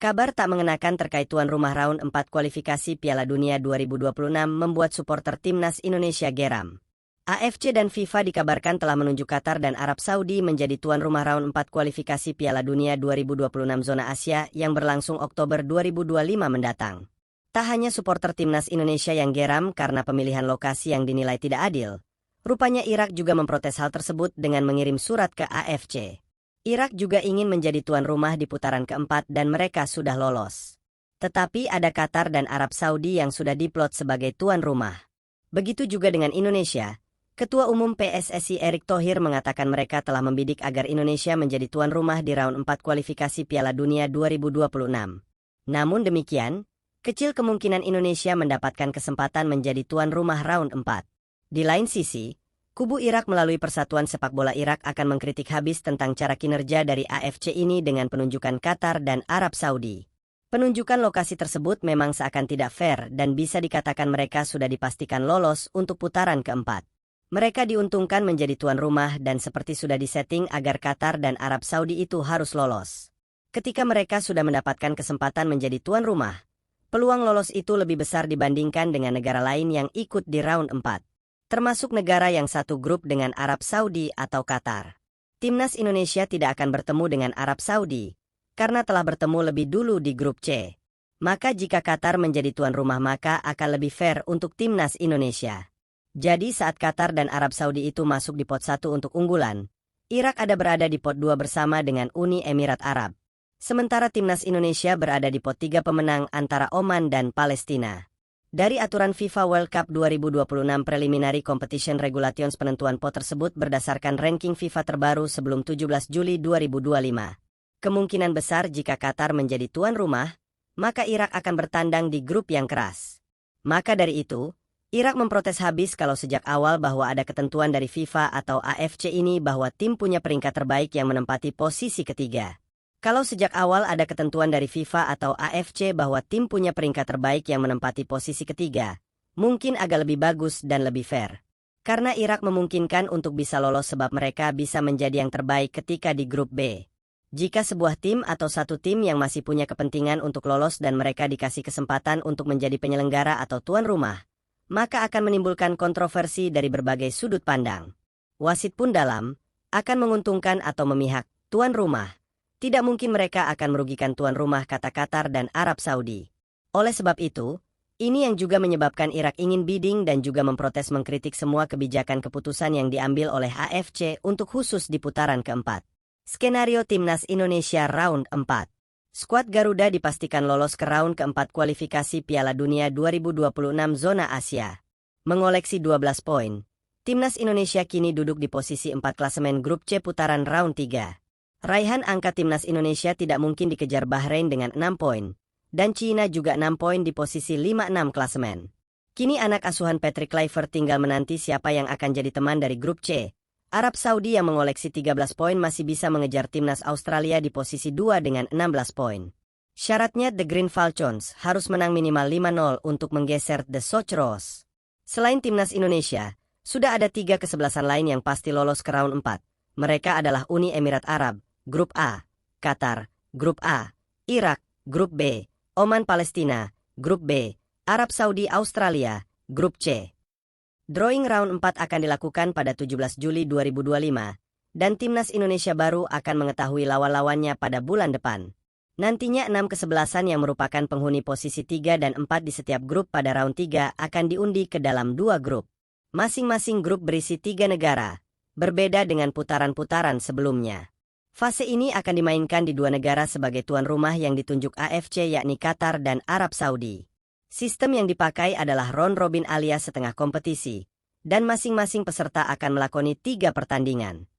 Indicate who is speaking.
Speaker 1: Kabar tak mengenakan terkait tuan rumah round 4 kualifikasi Piala Dunia 2026 membuat supporter timnas Indonesia geram. AFC dan FIFA dikabarkan telah menunjuk Qatar dan Arab Saudi menjadi tuan rumah round 4 kualifikasi Piala Dunia 2026 zona Asia yang berlangsung Oktober 2025 mendatang. Tak hanya supporter timnas Indonesia yang geram karena pemilihan lokasi yang dinilai tidak adil, rupanya Irak juga memprotes hal tersebut dengan mengirim surat ke AFC. Irak juga ingin menjadi tuan rumah di putaran keempat dan mereka sudah lolos. Tetapi ada Qatar dan Arab Saudi yang sudah diplot sebagai tuan rumah. Begitu juga dengan Indonesia. Ketua Umum PSSI Erick Thohir mengatakan mereka telah membidik agar Indonesia menjadi tuan rumah di round 4 kualifikasi Piala Dunia 2026. Namun demikian, kecil kemungkinan Indonesia mendapatkan kesempatan menjadi tuan rumah round 4. Di lain sisi, kubu Irak melalui Persatuan Sepak Bola Irak akan mengkritik habis tentang cara kinerja dari AFC ini dengan penunjukan Qatar dan Arab Saudi. Penunjukan lokasi tersebut memang seakan tidak fair dan bisa dikatakan mereka sudah dipastikan lolos untuk putaran keempat. Mereka diuntungkan menjadi tuan rumah dan seperti sudah disetting agar Qatar dan Arab Saudi itu harus lolos. Ketika mereka sudah mendapatkan kesempatan menjadi tuan rumah, peluang lolos itu lebih besar dibandingkan dengan negara lain yang ikut di round 4. Termasuk negara yang satu grup dengan Arab Saudi atau Qatar. Timnas Indonesia tidak akan bertemu dengan Arab Saudi, karena telah bertemu lebih dulu di grup C. Maka jika Qatar menjadi tuan rumah maka akan lebih fair untuk timnas Indonesia. Jadi saat Qatar dan Arab Saudi itu masuk di pot 1 untuk unggulan, Irak ada berada di pot 2 bersama dengan Uni Emirat Arab. Sementara timnas Indonesia berada di pot 3 pemenang antara Oman dan Palestina. Dari aturan FIFA World Cup 2026 Preliminary Competition Regulations penentuan pot tersebut berdasarkan ranking FIFA terbaru sebelum 17 Juli 2025. Kemungkinan besar jika Qatar menjadi tuan rumah, maka Irak akan bertandang di grup yang keras. Maka dari itu, Irak memprotes habis kalau sejak awal bahwa ada ketentuan dari FIFA atau AFC ini bahwa tim punya peringkat terbaik yang menempati posisi ketiga. Kalau sejak awal ada ketentuan dari FIFA atau AFC bahwa tim punya peringkat terbaik yang menempati posisi ketiga, mungkin agak lebih bagus dan lebih fair. Karena Irak memungkinkan untuk bisa lolos sebab mereka bisa menjadi yang terbaik ketika di grup B. Jika sebuah tim atau satu tim yang masih punya kepentingan untuk lolos dan mereka dikasih kesempatan untuk menjadi penyelenggara atau tuan rumah, maka akan menimbulkan kontroversi dari berbagai sudut pandang. Wasit pun dalam, akan menguntungkan atau memihak tuan rumah. Tidak mungkin mereka akan merugikan tuan rumah kata Qatar dan Arab Saudi. Oleh sebab itu, ini yang juga menyebabkan Irak ingin bidding dan juga memprotes mengkritik semua kebijakan keputusan yang diambil oleh AFC untuk khusus di putaran keempat. Skenario Timnas Indonesia Round 4. Skuad Garuda dipastikan lolos ke round keempat kualifikasi Piala Dunia 2026 zona Asia. Mengoleksi 12 poin, Timnas Indonesia kini duduk di posisi 4 klasemen grup C putaran round 3. Raihan angka Timnas Indonesia tidak mungkin dikejar Bahrain dengan 6 poin, dan Cina juga 6 poin di posisi 5-6 klasemen. Kini anak asuhan Patrick Kluivert tinggal menanti siapa yang akan jadi teman dari grup C. Arab Saudi yang mengoleksi 13 poin masih bisa mengejar timnas Australia di posisi 2 dengan 16 poin. Syaratnya The Green Falcons harus menang minimal 5-0 untuk menggeser The Sochros. Selain timnas Indonesia, sudah ada 3 kesebelasan lain yang pasti lolos ke round 4. Mereka adalah Uni Emirat Arab, Grup A, Qatar, Grup A, Irak, Grup B, Oman Palestina, Grup B, Arab Saudi Australia, Grup C. Drawing round 4 akan dilakukan pada 17 Juli 2025, dan timnas Indonesia baru akan mengetahui lawan-lawannya pada bulan depan. Nantinya 6 kesebelasan yang merupakan penghuni posisi 3 dan 4 di setiap grup pada round 3 akan diundi ke dalam 2 grup. Masing-masing grup berisi 3 negara, berbeda dengan putaran-putaran sebelumnya. Fase ini akan dimainkan di 2 negara sebagai tuan rumah yang ditunjuk AFC yakni Qatar dan Arab Saudi. Sistem yang dipakai adalah round robin alias setengah kompetisi, dan masing-masing peserta akan melakoni 3 pertandingan.